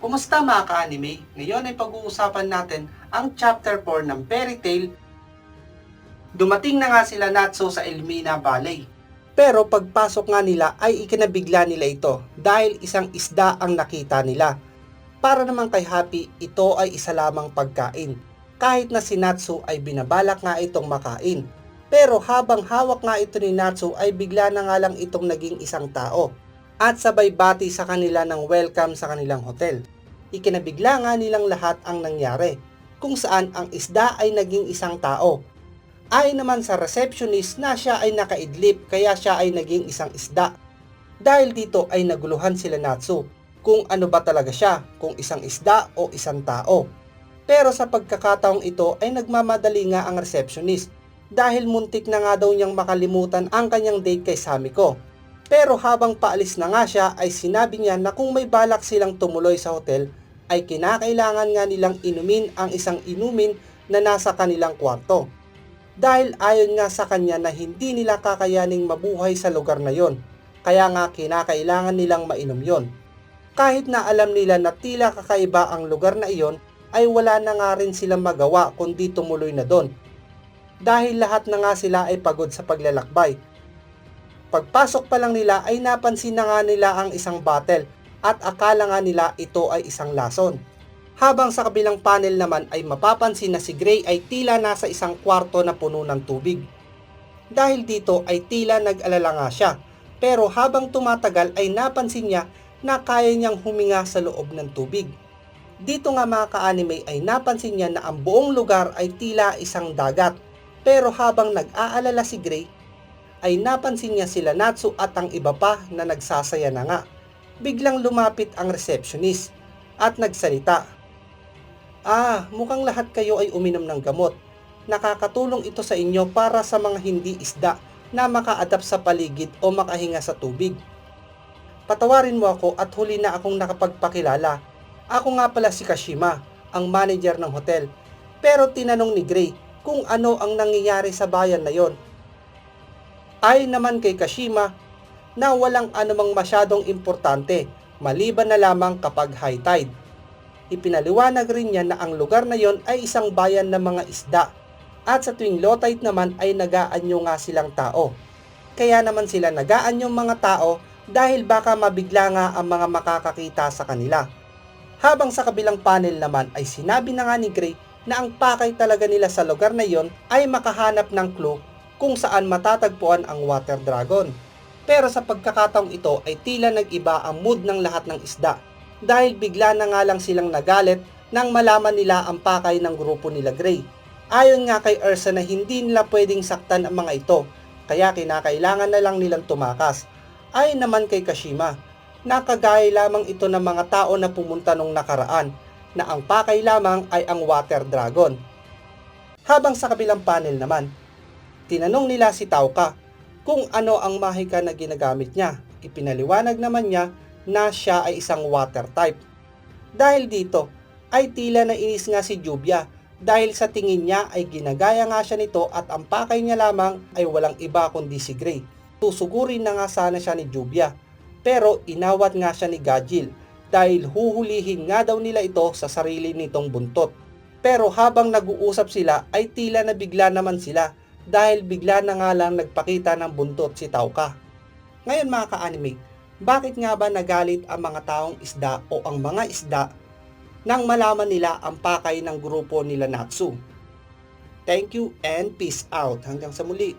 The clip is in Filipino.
Kumusta mga ka-anime? Ngayon ay pag-uusapan natin ang Chapter 4 ng Fairy Tail. Dumating na nga sila Natsu sa Elmina Valley. Pero pagpasok nga nila ay ikinabigla nila ito dahil isang isda ang nakita nila. Para naman kay Happy, ito ay isa lamang pagkain. Kahit na si Natsu ay binabalak nga itong makain. Pero habang hawak nga ito ni Natsu ay bigla na nga lang itong naging isang tao. At sabay bati sa kanila ng welcome sa kanilang hotel. Ikinabigla nga nilang lahat ang nangyari, kung saan ang isda ay naging isang tao. Ayon naman sa receptionist na siya ay nakaidlip kaya siya ay naging isang isda. Dahil dito ay naguluhan sila Natsu kung ano ba talaga siya, kung isang isda o isang tao. Pero sa pagkakataong ito ay nagmamadali nga ang receptionist dahil muntik na nga daw niyang makalimutan ang kanyang date kay Samiko. Pero habang paalis na nga siya ay sinabi niya na kung may balak silang tumuloy sa hotel ay kinakailangan nga nilang inumin ang isang inumin na nasa kanilang kwarto. Dahil ayon nga sa kanya na hindi nila kakayaning mabuhay sa lugar na yon, kaya nga kinakailangan nilang mainom yon. Kahit na alam nila na tila kakaiba ang lugar na iyon, ay wala na nga rin silang magawa kundi tumuloy na doon. Dahil lahat na nga sila ay pagod sa paglalakbay. Pagpasok pa lang nila ay napansin na nga nila ang isang bottle at akala nga nila ito ay isang lason. Habang sa kabilang panel naman ay mapapansin na si Gray ay tila nasa isang kwarto na puno ng tubig. Dahil dito ay tila nag-alala nga siya, pero habang tumatagal ay napansin niya na kaya niyang huminga sa loob ng tubig. Dito nga mga ka-anime ay napansin niya na ang buong lugar ay tila isang dagat, pero habang nag-aalala si Gray ay napansin niya sila Natsu at ang iba pa na nagsasaya na nga. Biglang lumapit ang receptionist at nagsalita. Mukhang lahat kayo ay uminom ng gamot. Nakakatulong ito sa inyo para sa mga hindi isda na maka-adapt sa paligid o makahinga sa tubig. Patawarin mo ako at huli na akong nakapagpakilala. Ako nga pala si Kashima, ang manager ng hotel. Pero tinanong ni Gray kung ano ang nangyayari sa bayan na yon. Ayon naman kay Kashima na walang anumang masyadong importante maliban na lamang kapag high tide. Ipinaliwanag rin niya na ang lugar na yon ay isang bayan ng mga isda at sa tuwing low tide naman ay nagaanyo nga silang tao. Kaya naman sila nagaanyo mga tao dahil baka mabigla nga ang mga makakakita sa kanila. Habang sa kabilang panel naman ay sinabi na nga ni Gray na ang pakay talaga nila sa lugar na yon ay makahanap ng clue kung saan matatagpuan ang water dragon. Pero sa pagkakataong ito ay tila nag-iba ang mood ng lahat ng isda dahil bigla na nga lang silang nagalit nang malaman nila ang pakay ng grupo nila Gray. Ayon nga kay Ursa na hindi nila pwedeng saktan ang mga ito kaya kinakailangan na lang nilang tumakas. Ayon naman kay Kashima, nakagaya lamang ito ng mga tao na pumunta nung nakaraan na ang pakay lamang ay ang water dragon. Habang sa kabilang panel naman, tinanong nila si Tauka kung ano ang mahika na ginagamit niya. Ipinaliwanag naman niya na siya ay isang water type. Dahil dito ay tila nainis nga si Jubia dahil sa tingin niya ay ginagaya nga siya nito at ang pakay niya lamang ay walang iba kundi si Gray. Susugurin na nga sana siya ni Jubia pero inawat nga siya ni Gajil dahil huhulihin nga daw nila ito sa sarili nitong buntot. Pero habang nag-uusap sila ay tila nabigla naman sila dahil bigla na nga lang nagpakita ng buntot si Tauka. Ngayon mga ka-anime, bakit nga ba nagalit ang mga taong isda o ang mga isda nang malaman nila ang pakay ng grupo nila Natsu? Thank you and peace out. Hanggang sa muli.